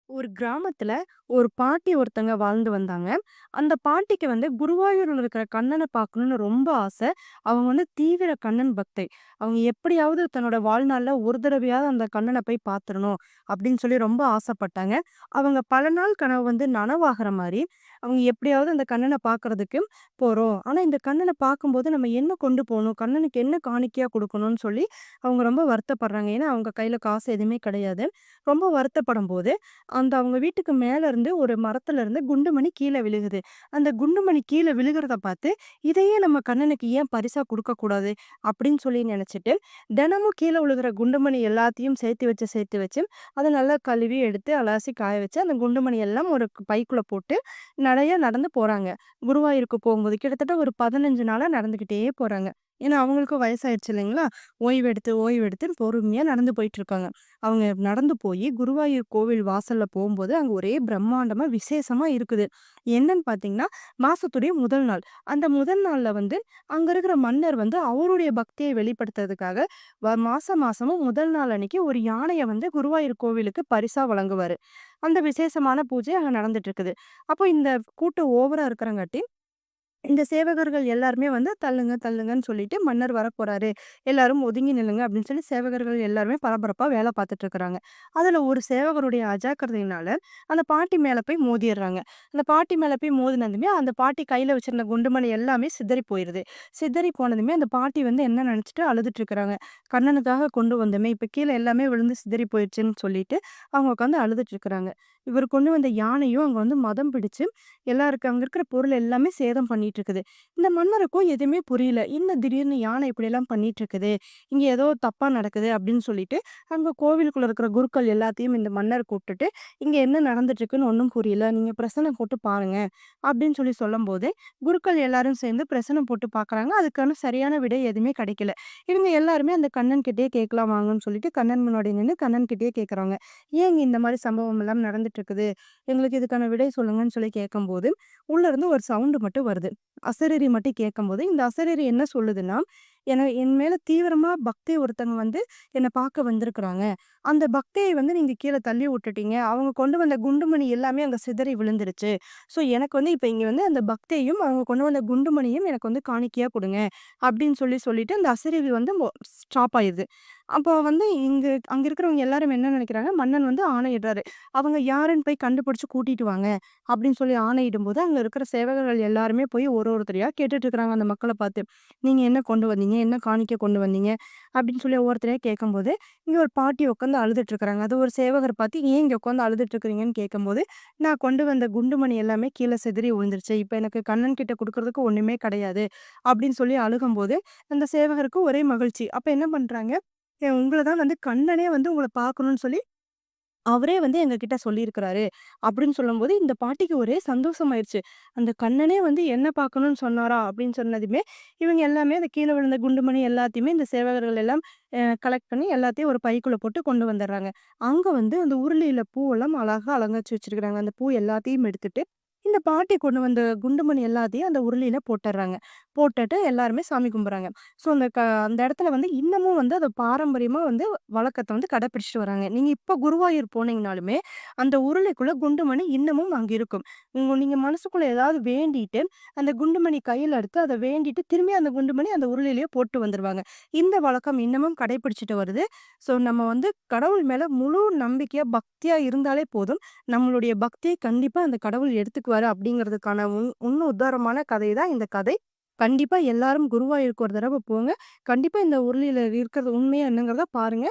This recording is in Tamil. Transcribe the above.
ஒரு கிராமத்துல ஒரு பாட்டி ஒருத்தங்க வாழ்ந்து வந்தாங்க. அந்த பாட்டிக்கு குருவாயூர்ல இருக்கிற கண்ணன பார்க்கணும்னு ரொம்ப ஆசை. அவங்க தீவிர கண்ணன் பக்தை. அவங்க எப்படியாவது தன்னோட வாழ்நாள்ல ஒரு தடவையாவது அந்த கண்ணன போய் பார்த்துறணும் அப்படின்னு சொல்லி ரொம்ப ஆசைப்பட்டாங்க. அவங்க பல நாள் கனவு நனவாகுற மாரி, அவங்க எப்படியாவது அந்த கண்ணன பார்க்கறதுக்கு போறோம். ஆனா இந்த கண்ணன பார்க்கும்போது நம்ம என்ன கொண்டு போணும்? கண்ணனுக்கு என்ன காணிக்கையா குடுக்கணும்னு சொல்லி அவங்க ரொம்ப வருத்தப்படுறாங்க. ஏன்னா அவங்க கையில காசு எதுவுமே கிடையாது. ரொம்ப வருத்தப்படும்போது அவங்க வீட்டுக்கு மேல இருந்து ஒரு மரத்துல இருந்து குண்டுமணி கீழ விழுகுது. அந்த குண்டுமணி கீழ விழுகுறத பார்த்து, "இதையே நம்ம கண்ணனுக்கு ஏன் பரிசா குடுக்கக்கூடாது?" அப்படின்னு சொல்லி நெனச்சுட்டு, தினமும் கீழ விழுகிற குண்டுமணி எல்லாத்தையும் சேர்த்து வச்சு, அத நல்லா கழுவி எடுத்து அலசி காய வச்சு, அந்த குண்டுமணி எல்லாம் ஒரு பைக்குள்ள போட்டு நடையா நடந்து போறாங்க. குருவாயூருக்கு போகும்போது கிட்டத்தட்ட ஒரு 15 நாளா நடந்துகிட்டே போறாங்க. ஏன்னா அவங்களுக்கும் வயசாயிடுச்சு இல்லைங்களா? ஓய்வெடுத்துன்னு பொறுமையா நடந்து போயிட்டுருக்காங்க. அவங்க நடந்து போயி குருவாயூர் கோவில் வாசல்ல போம்போது, அங்க ஒரே பிரம்மாண்டமா, விசேஷமா இருக்குது. என்னன்னு பார்த்தீங்கன்னா, மாசத்துடைய முதல் நாள். அந்த முதல் நாள்ல அங்க இருக்கிற மன்னர் அவருடைய பக்திய வெளிப்படுத்துறதுக்காக, மாசம் மாசமும் முதல் நாள் அன்னைக்கு ஒரு யானைய குருவாயூர் கோவிலுக்கு பரிசா வழங்குவாரு. அந்த விசேஷமான பூஜை அங்க நடந்துட்டு இருக்குது. அப்போ இந்த கூட்டம் ஓவரா இருக்கிறங்காட்டி இந்த சேவகர்கள் எல்லாருமே தள்ளுங்க, தள்ளுங்கன்னு சொல்லிட்டு, "மன்னர் வரப்போறாரு. எல்லாரும் ஒதுங்கி நில்லுங்க" அப்படின்னு சொல்லி சேவகர்கள் எல்லாருமே பரபரப்பா வேல பார்த்துட்டு இருக்கிறாங்க. அதுல ஒரு சேவகருடைய அஜாக்கிரதையினால, அந்த பாட்டி மேல போய் மோதிர்றாங்க. அந்த பாட்டி மேல போய் மோதினதுமே, அந்த பாட்டி கையில வச்சிருந்த குண்டுமணி எல்லாமே சிதறி போயிருது. சிதறி போனதுமே, அந்த பாட்டி என்ன நெனச்சுட்டு அழுதுட்டு இருக்கிறாங்க. "கண்ணனுக்காக கொண்டு வந்தோமே, இப்ப கீழ எல்லாமே விழுந்து சிதறி போயிருச்சுன்னு" சொல்லிட்டு, அவங்க உட்காந்து அழுதுட்டு இருக்கிறாங்க. இவர் கொண்டு வந்த யானையும் அங்க மதம் பிடிச்சு எல்லாருக்கு அங்க இருக்கிற பொருள் எல்லாமே சேதம் பண்ணிட்டு இருக்குது. இந்த மன்னருக்கும் எதுவுமே புரியல. என்ன திடீர்னு யானை இப்படியெல்லாம் பண்ணிட்டு இருக்குது. இங்க ஏதோ தப்பா நடக்குது அப்படின்னு சொல்லிட்டு, அங்க கோவிலுக்குள்ள இருக்கிற குருக்கள் எல்லாத்தையும் இந்த மன்னர் கூப்பிட்டுட்டு, "இங்க என்ன நடந்துட்டு இருக்குன்னு ஒண்ணும் புரியல. நீங்க பிரசனம் போட்டு பாருங்க." அப்படின்னு சொல்லி சொல்லும்போது, குருக்கள் எல்லாரும் சேர்ந்து பிரசனம் போட்டு பார்க்குறாங்க. அதுக்கான சரியான விடை எதுவுமே கிடைக்கல. இவங்க எல்லாருமே அந்த கண்ணன் கிட்டயே கேட்கலாம் வாங்கன்னு சொல்லிட்டு, கண்ணன் முன்னாடி நின்னு கண்ணன் கிட்டயே கேட்குறாங்க. "ஏங்க இந்த மாரி சம்பவம் எல்லாம் நடந்துட்டு இருக்குது? எங்களுக்கு இதுக்கான விடை சொல்லுங்கன்னு" சொல்லி கேட்கும்போது, உள்ள இருந்து ஒரு சவுண்ட் மட்டும் வருது. அசரீரி மட்டும் கேட்கும்போது, இந்த அசரீரி என்ன சொல்லுதுன்னா, என் மேல தீவிரமா பக்தி ஒருத்தங்க என்ன பார்க்க வந்திருக்கிறாங்க. அந்த பக்தியை நீங்க கீழ தள்ளி விட்டுட்டீங்க. அவங்க கொண்டு வந்த குண்டுமணி எல்லாமே அங்க சிதறி விழுந்துருச்சு. ஸோ எனக்கு இப்ப இங்க அந்த பக்தியையும், அவங்க கொண்டு வந்த குண்டுமணியும் எனக்கு காணிக்கையா குடுங்க. அப்படின்னு சொல்லிட்டு அந்த அசரீரி ஸ்டாப் ஆயிருது. அப்போ அங்க இருக்கிறவங்க எல்லாரும் என்ன நினைக்கிறாங்க, மன்னன் ஆணையிடுறாரு. அவங்க யாருன்னு போய் கண்டுபிடிச்சு கூட்டிட்டு வாங்க. அப்படின்னு சொல்லி ஆணையிடும்போது, அங்க இருக்கிற சேவகர்கள் எல்லாருமே போய் ஒருத்தரையா கேட்டுட்டு இருக்கிறாங்க அந்த மக்கள பார்த்து. "நீங்க என்ன கொண்டு வந்தீங்க? என்ன காணிக்கை கொண்டு வந்தீங்க?" அப்படின்னு சொல்லி ஒவ்வொருத்தரையா கேட்கும்போது, இங்க ஒரு பாட்டி உட்காந்து அழுதுட்டு இருக்கிறாங்க. அது ஒரு சேவகர் பார்த்து, "ஏன் இங்க உட்காந்து அழுதுட்டு இருக்கிறீங்கன்னு?" கேட்கும்போது, "நான் கொண்டு வந்த குண்டுமணி எல்லாமே கீழ சிதறி விழுந்துருச்சு. இப்ப எனக்கு கண்ணன் கிட்ட குடுக்குறதுக்கு ஒண்ணுமே கிடையாது." அப்படின்னு சொல்லி அழுகும்போது, அந்த சேவகருக்கு ஒரே மகிழ்ச்சி. அப்ப என்ன பண்றாங்க, உங்கள தான் கண்ணனே உங்கள பார்க்கணும்னு சொல்லி அவரே எங்ககிட்ட சொல்லியிருக்கிறாரு." அப்படின்னு சொல்லும்போது, இந்த பாட்டிக்கு ஒரே சந்தோஷமாயிருச்சு. அந்த கண்ணனே என்ன பார்க்கணும்னு சொன்னாரா? அப்படின்னு சொன்னதுமே, இவங்க எல்லாமே அந்த கீழ விழுந்த குண்டுமணி எல்லாத்தையுமே இந்த சேவகர்கள் எல்லாம் கலெக்ட் பண்ணி எல்லாத்தையும் ஒரு பைக்குள்ள போட்டு கொண்டு வந்துர்றாங்க. அங்க அந்த உருளியில பூவெல்லாம் அழகா அலங்கரிச்சு வச்சிருக்கிறாங்க. அந்த பூ எல்லாத்தையும் எடுத்துட்டு, இந்த பாட்டி கொண்டு வந்த குண்டுமணி எல்லாத்தையும் அந்த உருளியில போட்டுர்றாங்க. போட்டுட்டு எல்லாருமே சாமி கும்பிடுறாங்க. ஸோ அந்த இடத்துல இன்னமும் அத பாரம்பரியமா வழக்கத்த கடைப்பிடிச்சுட்டு வராங்க. நீங்க இப்ப குருவாயூர் போனீங்கனாலுமே, அந்த உருளைக்குள்ள குண்டுமணி இன்னமும் அங்க இருக்கும். நீங்க மனசுக்குள்ள ஏதாவது வேண்டிட்டு, அந்த குண்டுமணி கையில எடுத்து அத வேண்டிட்டு, திரும்பி அந்த குண்டுமணி அந்த உருளையிலேயே போட்டு வந்துருவாங்க. இந்த வழக்கம் இன்னமும் கடைப்பிடிச்சுட்டு வருது. ஸோ நம்ம கடவுள் மேல முழு நம்பிக்கையா, பக்தியா இருந்தாலே போதும். நம்மளுடைய பக்திய கண்டிப்பா அந்த கடவுள் எடுத்துக்குவாரு அப்படிங்கிறதுக்கான உதாரணமான கதை தான் இந்த கதை. கண்டிப்பா எல்லாரும் குருவாயூருக்கு ஒரு தடவ போங்க. கண்டிப்பா இந்த உருளியில இருக்கிறது உண்மையா என்னங்கிறத பாருங்க.